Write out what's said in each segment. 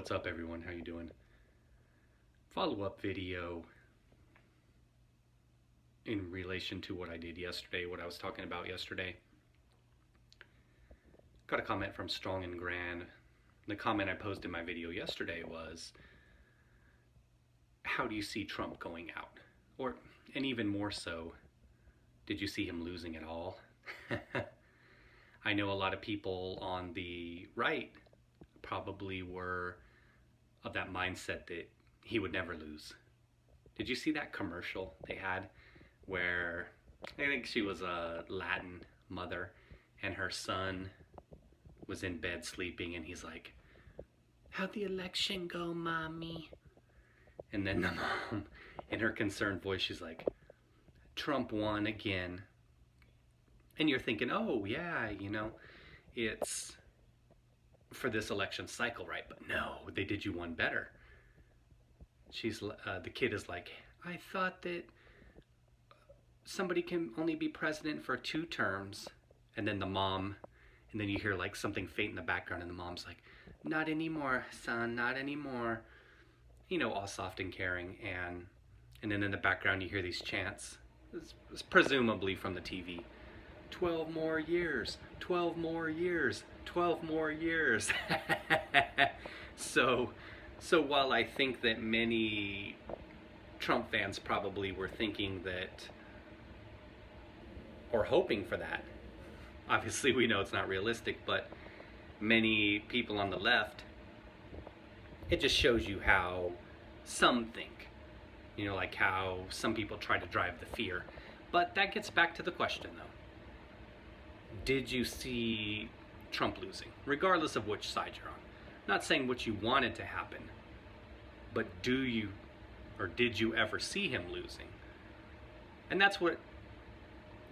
What's up, everyone? How you doing? Follow-up video in relation to what I did yesterday, what I was talking about yesterday. Got a comment from Strong and Gran. The comment I posed in my video yesterday was, how do you see Trump going out? And even more so, did you see him losing at all? I know a lot of people on the right probably were of that mindset that he would never lose. Did you see that commercial they had where I think she was a Latin mother and her son was in bed sleeping and he's like, "How'd the election go, mommy?" And then the mom, in her concerned voice, she's like, "Trump won again." And you're thinking, oh yeah, it's for this election cycle, right? But no, they did you one better. The kid is like, "I thought that somebody can only be president for 2 terms. And then the mom, and then you hear like something faint in the background and the mom's like, "Not anymore, son, not anymore." All soft and caring. And then in the background you hear these chants, it's presumably from the TV. 12 more years, 12 more years, 12 more years. So while I think that many Trump fans probably were thinking that, or hoping for that, obviously we know it's not realistic, but many people on the left, it just shows you how some think, like how some people try to drive the fear. But that gets back to the question though. Did you see Trump losing, regardless of which side you're on? Not saying what you wanted to happen, but did you ever see him losing? And that's what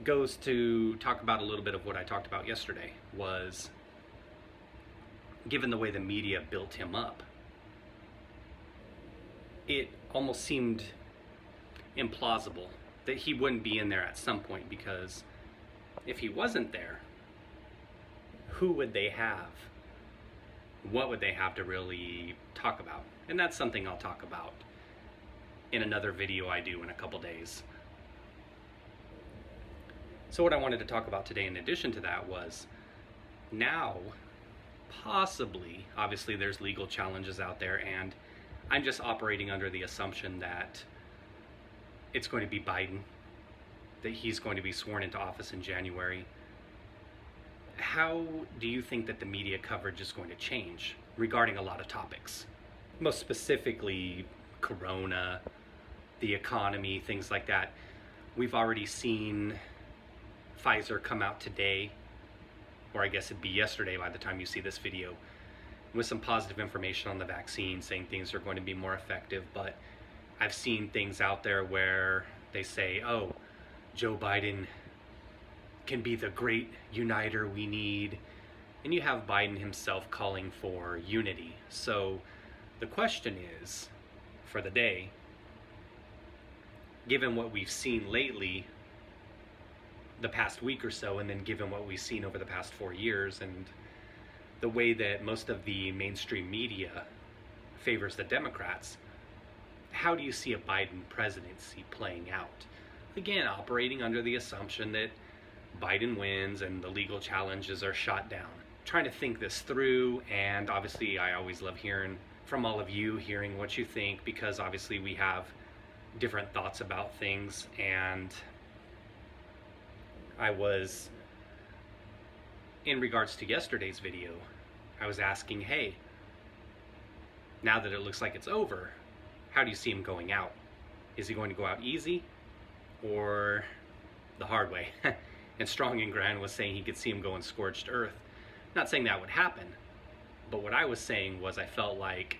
goes to talk about a little bit of what I talked about yesterday, was given the way the media built him up, it almost seemed implausible that he wouldn't be in there at some point, because if he wasn't there, who would they have? What would they have to really talk about? And that's something I'll talk about in another video I do in a couple days. So what I wanted to talk about today in addition to that was, now, possibly, obviously there's legal challenges out there, and I'm just operating under the assumption that it's going to be Biden, that he's going to be sworn into office in January. How do you think that the media coverage is going to change regarding a lot of topics? Most specifically, Corona, the economy, things like that. We've already seen Pfizer come out today, or I guess it'd be yesterday by the time you see this video, with some positive information on the vaccine, saying things are going to be more effective. But I've seen things out there where they say, oh, Joe Biden can be the great uniter we need. And you have Biden himself calling for unity. So the question is, for the day, given what we've seen lately, the past week or so, and then given what we've seen over the past 4 years, and the way that most of the mainstream media favors the Democrats, how do you see a Biden presidency playing out? Again, operating under the assumption that Biden wins and the legal challenges are shot down. Trying to think this through, and obviously I always love hearing from all of you, hearing what you think, because obviously we have different thoughts about things. And I was, in regards to yesterday's video, I was asking, hey, now that it looks like it's over, how do you see him going out? Is he going to go out easy or the hard way? And Strong and Gran was saying he could see him going scorched earth. Not saying that would happen, but what I was saying was I felt like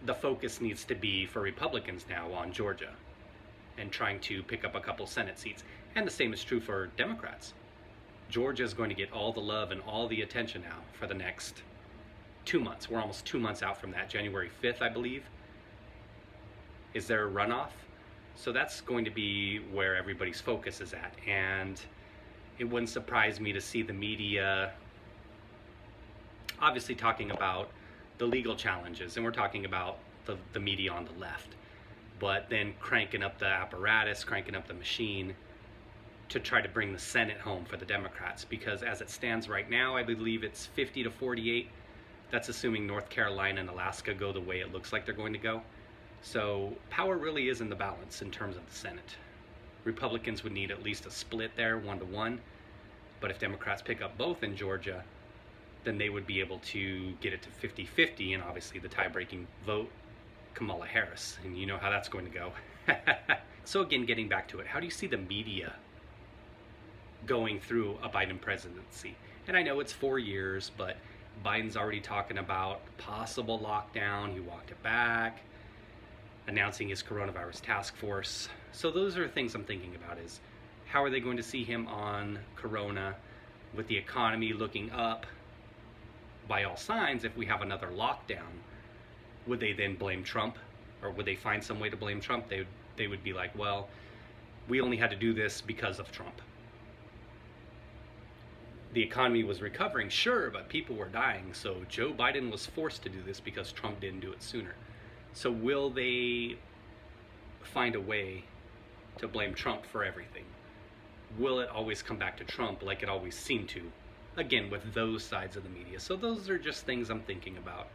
the focus needs to be for Republicans now on Georgia and trying to pick up a couple Senate seats. And the same is true for Democrats. Georgia is going to get all the love and all the attention now for the next 2 months. We're almost 2 months out from that. January 5th, I believe, is their runoff. So that's going to be where everybody's focus is at. And it wouldn't surprise me to see the media obviously talking about the legal challenges, and we're talking about the media on the left, but then cranking up the apparatus, cranking up the machine to try to bring the Senate home for the Democrats, because as it stands right now, I believe it's 50 to 48. That's assuming North Carolina and Alaska go the way it looks like they're going to go. So power really is in the balance in terms of the Senate. Republicans would need at least a split there, 1-1. But if Democrats pick up both in Georgia, then they would be able to get it to 50-50, and obviously the tie-breaking vote, Kamala Harris. And you know how that's going to go. So again, getting back to it, how do you see the media going through a Biden presidency? And I know it's 4 years, but Biden's already talking about possible lockdown. He walked it back, announcing his coronavirus task force. So those are things I'm thinking about, is how are they going to see him on corona with the economy looking up by all signs? If we have another lockdown, would they then blame Trump, or would they find some way to blame Trump? They would be like, well, we only had to do this because of Trump. The economy was recovering, sure, but people were dying, so Joe Biden was forced to do this because Trump didn't do it sooner. So will they find a way to blame Trump for everything? Will it always come back to Trump like it always seemed to? Again, with those sides of the media. So those are just things I'm thinking about.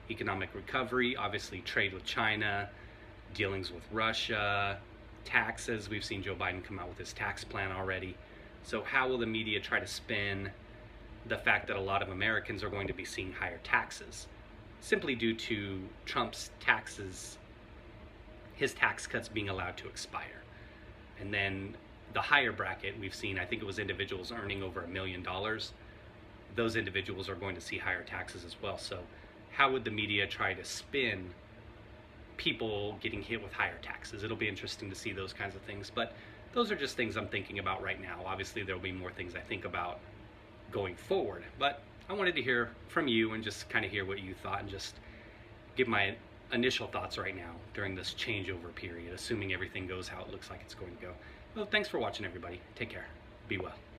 Economic recovery, obviously trade with China, dealings with Russia, taxes. We've seen Joe Biden come out with his tax plan already. So how will the media try to spin the fact that a lot of Americans are going to be seeing higher taxes simply due to Trump's taxes, his tax cuts being allowed to expire? And then the higher bracket we've seen, I think it was individuals earning over $1 million. Those individuals are going to see higher taxes as well. So how would the media try to spin people getting hit with higher taxes? It'll be interesting to see those kinds of things. But those are just things I'm thinking about right now. Obviously, there'll be more things I think about going forward. But I wanted to hear from you and just kind of hear what you thought, and just give my initial thoughts right now during this changeover period, assuming everything goes how it looks like it's going to go. Well, thanks for watching, everybody. Take care. Be well.